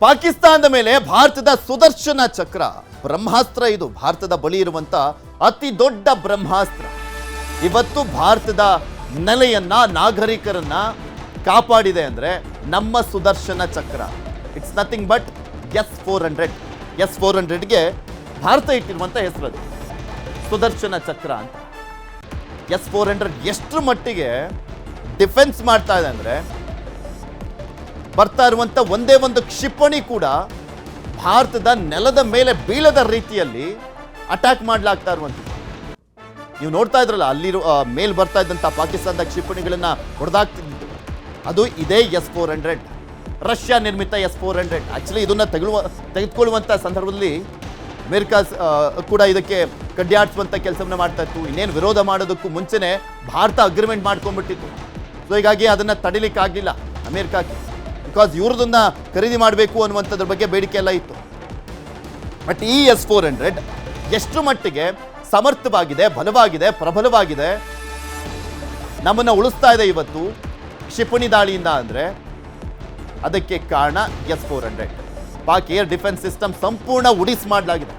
ಪಾಕಿಸ್ತಾನದ ಮೇಲೆ ಭಾರತದ ಸುದರ್ಶನ ಚಕ್ರ ಬ್ರಹ್ಮಾಸ್ತ್ರ. ಇದು ಭಾರತದ ಬಳಿ ಇರುವಂತ ಅತಿ ದೊಡ್ಡ ಬ್ರಹ್ಮಾಸ್ತ್ರ. ಇವತ್ತು ಭಾರತದ ನೆಲೆಯನ್ನ ನಾಗರಿಕರನ್ನ ಕಾಪಾಡಿದೆ ಅಂದ್ರೆ ನಮ್ಮ Sudarshan Chakra. It's nothing but S-400. S-400ಗೆ ಭಾರತ ಇಟ್ಟಿರುವಂತ ಹೆಸರದು ಸುದರ್ಶನ ಚಕ್ರ ಅಂತ. S-400 ಎಷ್ಟರ ಮಟ್ಟಿಗೆ ಡಿಫೆನ್ಸ್ ಮಾಡ್ತಾ ಇದೆ ಅಂದ್ರೆ ಬರ್ತಾ ಇರುವಂತ ಒಂದೇ ಒಂದು ಕ್ಷಿಪಣಿ ಕೂಡ ಭಾರತದ ನೆಲದ ಮೇಲೆ ಬೀಳದ ರೀತಿಯಲ್ಲಿ ಅಟ್ಯಾಕ್ ಮಾಡ್ಲಾಗ್ತಾ ಇರುವಂಥದ್ದು. ನೀವು ನೋಡ್ತಾ ಇದ್ರಲ್ಲ, ಅಲ್ಲಿರೋ ಮೇಲ್ ಬರ್ತಾ ಇದ್ದಂಥ ಪಾಕಿಸ್ತಾನದ ಕ್ಷಿಪಣಿಗಳನ್ನ ಹೊಡೆದಾಗ್ತಿದ್ದು ಅದು ಇದೇ S-400, ರಷ್ಯಾ ನಿರ್ಮಿತ S-400. ಆಕ್ಚುಲಿ ಇದನ್ನ ತೆಗೆದುಕೊಳ್ಳುವಂಥ ಸಂದರ್ಭದಲ್ಲಿ ಅಮೆರಿಕ ಕೂಡ ಇದಕ್ಕೆ ಕಡ್ಡಾಡಿಸುವಂಥ ಕೆಲಸವನ್ನ ಮಾಡ್ತಾ ಇತ್ತು. ಇನ್ನೇನು ವಿರೋಧ ಮಾಡೋದಕ್ಕೂ ಮುಂಚೆನೆ ಭಾರತ ಅಗ್ರಿಮೆಂಟ್ ಮಾಡ್ಕೊಂಡ್ಬಿಟ್ಟಿತ್ತು. ಸೊ ಹೀಗಾಗಿ ಅದನ್ನು ತಡಿಲಿಕ್ಕಾಗಲಿಲ್ಲ ಅಮೆರಿಕಕ್ಕೆ, ಬಿಕಾಸ್ ಇವ್ರದನ್ನ ಖರೀದಿ ಮಾಡಬೇಕು ಅನ್ನುವಂಥದ್ರ ಬಗ್ಗೆ ಬೇಡಿಕೆ ಎಲ್ಲ ಇತ್ತು. ಬಟ್ ಈ S-400 ಎಷ್ಟು ಮಟ್ಟಿಗೆ ಸಮರ್ಥವಾಗಿದೆ, ಬಲವಾಗಿದೆ, ಪ್ರಬಲವಾಗಿದೆ, ನಮ್ಮನ್ನು ಉಳಿಸ್ತಾ ಇದೆ ಇವತ್ತು ಕ್ಷಿಪಣಿ ದಾಳಿಯಿಂದ ಅಂದರೆ ಅದಕ್ಕೆ ಕಾರಣ S-400. Pak air defence system ಸಂಪೂರ್ಣ ಉಡಿಸ್ ಮಾಡಲಾಗಿದೆ.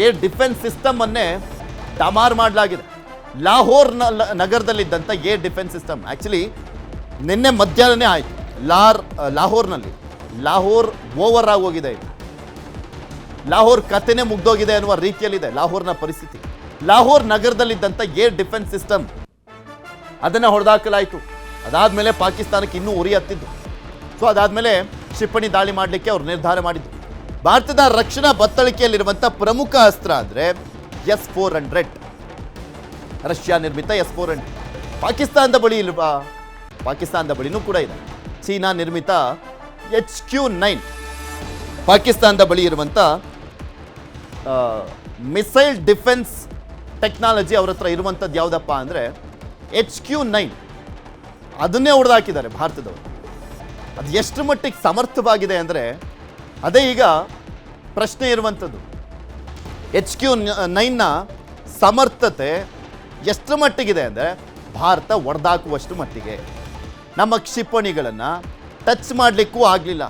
ಏರ್ ಡಿಫೆನ್ಸ್ ಸಿಸ್ಟಮ್ ಅನ್ನೇ ಡಮಾರ್ ಮಾಡಲಾಗಿದೆ. ಲಾಹೋರ್ ನಗರದಲ್ಲಿದ್ದಂಥ ಏರ್ ಡಿಫೆನ್ಸ್ ಸಿಸ್ಟಮ್ ಆ್ಯಕ್ಚುಲಿ ನಿನ್ನೆ ಮಧ್ಯಾಹ್ನನೇ ಆಯಿತು. ಲಾಹೋರ್ನಲ್ಲಿ ಲಾಹೋರ್ ಓವರ್ ಆಗಿ ಹೋಗಿದೆ. ಈಗ ಲಾಹೋರ್ ಕಥೆನೇ ಮುಗ್ದೋಗಿದೆ ಅನ್ನುವ ರೀತಿಯಲ್ಲಿದೆ ಲಾಹೋರ್ನ ಪರಿಸ್ಥಿತಿ. ಲಾಹೋರ್ ನಗರದಲ್ಲಿದ್ದಂಥ ಏರ್ ಡಿಫೆನ್ಸ್ ಸಿಸ್ಟಮ್ ಅದನ್ನು ಹೊಡೆದಾಕಲಾಯಿತು. ಅದಾದಮೇಲೆ ಪಾಕಿಸ್ತಾನಕ್ಕೆ ಇನ್ನೂ ಉರಿ ಹತ್ತಿದ್ದು. ಸೊ ಅದಾದಮೇಲೆ ಕ್ಷಿಪಣಿ ದಾಳಿ ಮಾಡಲಿಕ್ಕೆ ಅವ್ರು ನಿರ್ಧಾರ ಮಾಡಿದ್ದು. ಭಾರತದ ರಕ್ಷಣಾ ಬತ್ತಳಿಕೆಯಲ್ಲಿರುವಂಥ ಪ್ರಮುಖ ಅಸ್ತ್ರ ಅಂದರೆ S-400, ರಷ್ಯಾ ನಿರ್ಮಿತ S-400. ಪಾಕಿಸ್ತಾನದ ಬಳಿ ಇಲ್ವಾ? ಪಾಕಿಸ್ತಾನದ ಬಳಿನೂ ಕೂಡ ಇದೆ. ಚೀನಾ ನಿರ್ಮಿತ HQ-9 ಪಾಕಿಸ್ತಾನದ ಬಳಿ ಇರುವಂಥ ಮಿಸೈಲ್ ಡಿಫೆನ್ಸ್ ಟೆಕ್ನಾಲಜಿ ಅವ್ರ ಹತ್ರ ಇರುವಂಥದ್ದು ಯಾವುದಪ್ಪ ಅಂದರೆ HQ-9. ಅದನ್ನೇ ಹೊಡೆದಾಕಿದ್ದಾರೆ ಭಾರತದವರು. ಅದು ಎಷ್ಟು ಮಟ್ಟಿಗೆ ಸಮರ್ಥವಾಗಿದೆ ಅಂದರೆ ಅದೇ ಈಗ ಪ್ರಶ್ನೆ ಇರುವಂಥದ್ದು. HQ-9ನ ಸಮರ್ಥತೆ ಎಷ್ಟು ಮಟ್ಟಿಗಿದೆ ಅಂದರೆ ಭಾರತ ಹೊಡೆದಾಕುವಷ್ಟು ಮಟ್ಟಿಗೆ. ನಮ್ಮ ಕ್ಷಿಪಣಿಗಳನ್ನು ಟಚ್ ಮಾಡಲಿಕ್ಕೂ ಆಗಲಿಲ್ಲ.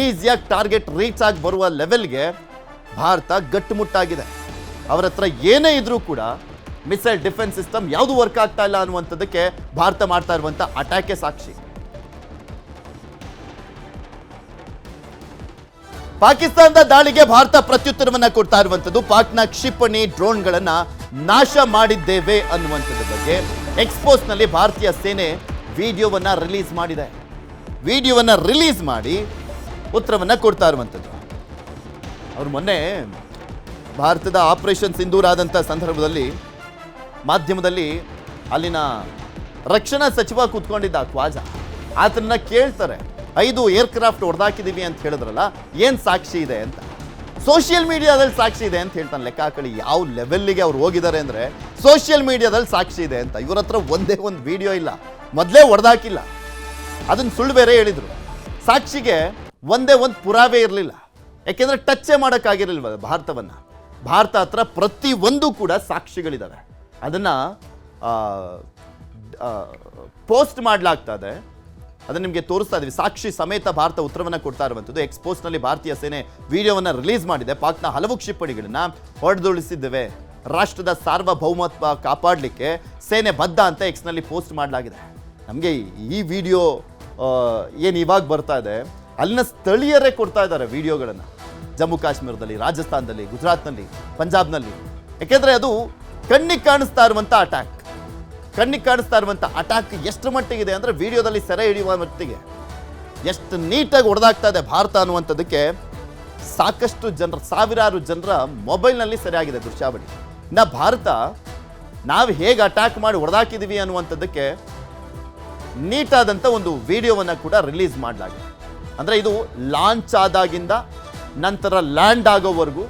ಈಸಿಯಾಗಿ ಟಾರ್ಗೆಟ್ ರೀಚ್ ಆಗಿ ಬರುವ ಲೆವೆಲ್ಗೆ ಭಾರತ ಗಟ್ಟುಮುಟ್ಟಾಗಿದೆ. ಅವರ ಹತ್ರ ಏನೇ ಇದ್ರೂ ಕೂಡ ಮಿಸೈಲ್ ಡಿಫೆನ್ಸ್ ಸಿಸ್ಟಮ್ ಯಾವುದು ವರ್ಕ್ ಆಗ್ತಾ ಇಲ್ಲ ಅನ್ನುವಂಥದ್ದಕ್ಕೆ ಭಾರತ ಮಾಡ್ತಾ ಇರುವಂಥ ಅಟ್ಯಾಕೆ ಸಾಕ್ಷಿ. ಪಾಕಿಸ್ತಾನದ ದಾಳಿಗೆ ಭಾರತ ಪ್ರತ್ಯುತ್ತರವನ್ನ ಕೊಡ್ತಾ ಇರುವಂಥದ್ದು. ಪಾಕ್ನ ಕ್ಷಿಪಣಿ ಡ್ರೋನ್ಗಳನ್ನು ನಾಶ ಮಾಡಿದ್ದೇವೆ ಅನ್ನುವಂಥದ್ರ ಬಗ್ಗೆ ಎಕ್ಸ್ಪೋಸ್ನಲ್ಲಿ ಭಾರತೀಯ ಸೇನೆ ವಿಡಿಯೋವನ್ನ ರಿಲೀಸ್ ಮಾಡಿದೆ. ವಿಡಿಯೋವನ್ನ ರಿಲೀಸ್ ಮಾಡಿ ಉತ್ತರವನ್ನ ಕೊಡ್ತಾ ಇರುವಂಥದ್ದು. ಅವರು ಮೊನ್ನೆ ಭಾರತದ ಆಪರೇಷನ್ ಸಿಂಧೂರ್ ಆದಂಥ ಸಂದರ್ಭದಲ್ಲಿ ಮಾಧ್ಯಮದಲ್ಲಿ ಅಲ್ಲಿನ ರಕ್ಷಣಾ ಸಚಿವ ಕೂತ್ಕೊಂಡಿದ್ದ ಖ್ವಾಜಾ, ಆತನ ಕೇಳ್ತಾರೆ 5 ಏರ್ಕ್ರಾಫ್ಟ್ ಹೊಡೆದಾಕಿದ್ದೀವಿ ಅಂತ ಹೇಳಿದ್ರಲ್ಲ, ಏನು ಸಾಕ್ಷಿ ಇದೆ ಅಂತ. ಸೋಷಿಯಲ್ ಮೀಡಿಯಾದಲ್ಲಿ ಸಾಕ್ಷಿ ಇದೆ ಅಂತ ಹೇಳ್ತಾನೆ. ಲೆಕ್ಕ ಹಾಕಳಿ ಯಾವ ಲೆವೆಲ್ಲಿಗೆ ಅವ್ರು ಹೋಗಿದ್ದಾರೆ ಅಂದರೆ ಸೋಷಿಯಲ್ ಮೀಡಿಯಾದಲ್ಲಿ ಸಾಕ್ಷಿ ಇದೆ ಅಂತ. ಇವ್ರ ಹತ್ರ ಒಂದೇ ಒಂದು ವಿಡಿಯೋ ಇಲ್ಲ, ಮೊದಲೇ ಹೊಡೆದಾಕಿಲ್ಲ, ಅದನ್ನು ಸುಳ್ಳು ಬೇರೆ ಹೇಳಿದರು. ಸಾಕ್ಷಿಗೆ ಒಂದೇ ಒಂದು ಪುರಾವೆ ಇರಲಿಲ್ಲ, ಯಾಕೆಂದರೆ ಟಚ್ಚೇ ಮಾಡೋಕ್ಕಾಗಿರಲಿಲ್ವ ಭಾರತವನ್ನು. ಭಾರತ ಹತ್ರ ಪ್ರತಿಯೊಂದು ಕೂಡ ಸಾಕ್ಷಿಗಳಿದ್ದಾವೆ, ಅದನ್ನು ಪೋಸ್ಟ್ ಮಾಡಲಾಗ್ತದೆ, ಅದನ್ನು ನಿಮಗೆ ತೋರಿಸ್ತಾ ಇದ್ದೀವಿ. ಸಾಕ್ಷಿ ಸಮೇತ ಭಾರತ ಉತ್ತರವನ್ನು ಕೊಡ್ತಾ ಇರುವಂಥದ್ದು. ಎಕ್ಸ್ಪೋಸ್ನಲ್ಲಿ ಭಾರತೀಯ ಸೇನೆ ವಿಡಿಯೋವನ್ನು ರಿಲೀಸ್ ಮಾಡಿದೆ. ಪಾಕ್ನ ಹಲವು ಕ್ಷಿಪಣಿಗಳನ್ನು ಹೊಡೆದುಳಿಸಿದ್ದೇವೆ, ರಾಷ್ಟ್ರದ ಸಾರ್ವಭೌಮತ್ವ ಕಾಪಾಡಲಿಕ್ಕೆ ಸೇನೆ ಬದ್ಧ ಅಂತ ಎಕ್ಸ್ನಲ್ಲಿ ಪೋಸ್ಟ್ ಮಾಡಲಾಗಿದೆ. ನಮಗೆ ಈ ವಿಡಿಯೋ ಏನು ಇವಾಗ ಬರ್ತಾ ಇದೆ, ಅಲ್ಲಿನ ಸ್ಥಳೀಯರೇ ಕೊಡ್ತಾ ಇದ್ದಾರೆ ವಿಡಿಯೋಗಳನ್ನು. ಜಮ್ಮು ಕಾಶ್ಮೀರದಲ್ಲಿ, ರಾಜಸ್ಥಾನದಲ್ಲಿ, ಗುಜರಾತ್ನಲ್ಲಿ, ಪಂಜಾಬ್ನಲ್ಲಿ. ಯಾಕೆಂದರೆ ಅದು ಕಣ್ಣಿಗೆ ಕಾಣಿಸ್ತಾ ಇರುವಂಥ ಅಟ್ಯಾಕ್. ಕಣ್ಣಿಗೆ ಕಾಣಿಸ್ತಾ ಇರುವಂಥ ಅಟ್ಯಾಕ್ ಎಷ್ಟು ಮಟ್ಟಿಗಿದೆ ಅಂದರೆ ವಿಡಿಯೋದಲ್ಲಿ ಸೆರೆ ಹಿಡಿಯುವ ಮಟ್ಟಿಗೆ ಎಷ್ಟು ನೀಟಾಗಿ ಹೊಡೆದಾಗ್ತಾ ಇದೆ ಭಾರತ ಅನ್ನುವಂಥದ್ದಕ್ಕೆ ಸಾಕಷ್ಟು ಜನರ, ಸಾವಿರಾರು ಜನರ ಮೊಬೈಲ್ನಲ್ಲಿ ಸೆರೆಯಾಗಿದೆ ದೃಶ್ಯಾವಳಿ. ಇನ್ನು ಭಾರತ ನಾವು ಹೇಗೆ ಅಟ್ಯಾಕ್ ಮಾಡಿ ಹೊಡೆದಾಕಿದ್ದೀವಿ ಅನ್ನುವಂಥದ್ದಕ್ಕೆ ನೀಟಾದಂಥ ಒಂದು ವಿಡಿಯೋವನ್ನು ಕೂಡ ರಿಲೀಸ್ ಮಾಡಲಾಗಿದೆ. ಅಂದರೆ ಇದು ಲಾಂಚ್ ಆದಾಗಿಂದ ನಂತರ ಲ್ಯಾಂಡ್ ಆಗೋವರೆಗೂ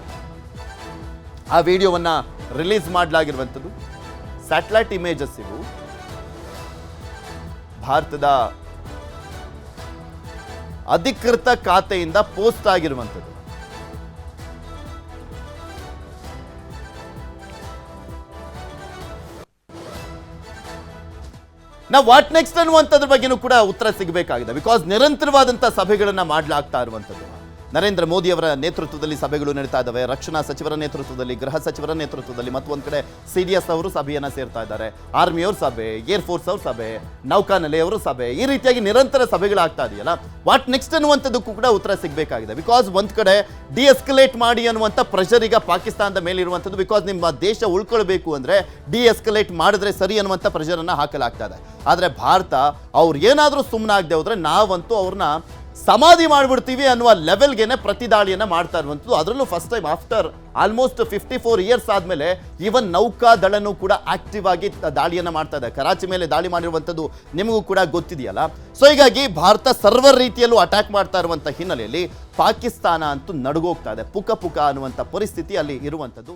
ಆ ವಿಡಿಯೋವನ್ನು ರಿಲೀಸ್ ಮಾಡಲಾಗಿರುವಂಥದ್ದು. ಸ್ಯಾಟಲೈಟ್ ಇಮೇಜಸ್ ಇವು ಭಾರತದ ಅಧಿಕೃತ ಖಾತೆಯಿಂದ ಪೋಸ್ಟ್ ಆಗಿರುವಂಥದ್ದು. ನಾವು ವಾಟ್ ನೆಕ್ಸ್ಟ್ ಅನ್ನುವಂಥದ್ರ ಬಗ್ಗೆನೂ ಕೂಡ ಉತ್ತರ ಸಿಗಬೇಕಾಗಿದೆ. ಬಿಕಾಸ್ ನಿರಂತರವಾದಂಥ ಸಭೆಗಳನ್ನು ಮಾಡಲಾಗ್ತಾ ಇರುವಂಥದ್ದು. ನರೇಂದ್ರ ಮೋದಿ ಅವರ ನೇತೃತ್ವದಲ್ಲಿ ಸಭೆಗಳು ನಡೀತಾ ಇದ್ದಾವೆ. ರಕ್ಷಣಾ ಸಚಿವರ ನೇತೃತ್ವದಲ್ಲಿ, ಗೃಹ ಸಚಿವರ ನೇತೃತ್ವದಲ್ಲಿ, ಮತ್ತೊಂದು ಕಡೆ CDS ಅವರು ಸಭೆಯನ್ನು ಸೇರ್ತಾ ಇದ್ದಾರೆ. ಆರ್ಮಿಯವ್ರ ಸಭೆ, ಏರ್ ಫೋರ್ಸ್ ಅವ್ರ ಸಭೆ, ನೌಕಾನೆಲೆಯವರು ಸಭೆ, ಈ ರೀತಿಯಾಗಿ ನಿರಂತರ ಸಭೆಗಳಾಗ್ತಾ ಇದೆಯಲ್ಲ. ವಾಟ್ ನೆಕ್ಸ್ಟ್ ಅನ್ನುವಂಥದ್ದಕ್ಕೂ ಕೂಡ ಉತ್ತರ ಸಿಗಬೇಕಾಗಿದೆ. ಬಿಕಾಸ್ ಒಂದು ಕಡೆ ಡಿಎಸ್ಕಲೇಟ್ ಮಾಡಿ ಅನ್ನುವಂಥ ಪ್ರೆಷರ್ ಈಗ ಪಾಕಿಸ್ತಾನದ ಮೇಲೆ ಇರುವಂಥದ್ದು. ಬಿಕಾಸ್ ನಿಮ್ಮ ದೇಶ ಉಳ್ಕೊಳ್ಬೇಕು ಅಂದರೆ ಡಿಎಸ್ಕಲೇಟ್ ಮಾಡಿದ್ರೆ ಸರಿ ಅನ್ನುವಂಥ ಪ್ರೆಷರನ್ನು ಹಾಕಲಾಗ್ತಾ ಇದೆ. ಆದರೆ ಭಾರತ ಅವ್ರು ಏನಾದರೂ ಸುಮ್ಮನಾಗದೆ ಹೋದ್ರೆ ನಾವಂತೂ ಅವ್ರನ್ನ ಸಮಾಧಿ ಮಾಡಿಬಿಡ್ತೀವಿ ಅನ್ನುವ ಲೆವೆಲ್ಗೆನೆ ಪ್ರತಿದಾಳಿಯನ್ನು ಮಾಡ್ತಾ ಇರುವಂಥದ್ದು. ಅದರಲ್ಲೂ first time after almost 54 years ಆದಮೇಲೆ ಈವನ್ ನೌಕಾದಳನೂ ಕೂಡ ಆಕ್ಟಿವ್ ಆಗಿ ದಾಳಿಯನ್ನು ಮಾಡ್ತಾ ಇದೆ. ಕರಾಚಿ ಮೇಲೆ ದಾಳಿ ಮಾಡಿರುವಂಥದ್ದು ನಿಮಗೂ ಕೂಡ ಗೊತ್ತಿದೆಯಲ್ಲ. ಸೊ ಹೀಗಾಗಿ ಭಾರತ ಸರ್ವರ್ ರೀತಿಯಲ್ಲೂ ಅಟ್ಯಾಕ್ ಮಾಡ್ತಾ ಇರುವಂಥ ಹಿನ್ನೆಲೆಯಲ್ಲಿ ಪಾಕಿಸ್ತಾನ ಅಂತೂ ನಡುಗೋಗ್ತಾ ಇದೆ. ಪುಕ ಪುಕ ಅನ್ನುವಂಥ ಪರಿಸ್ಥಿತಿ ಅಲ್ಲಿ ಇರುವಂಥದ್ದು.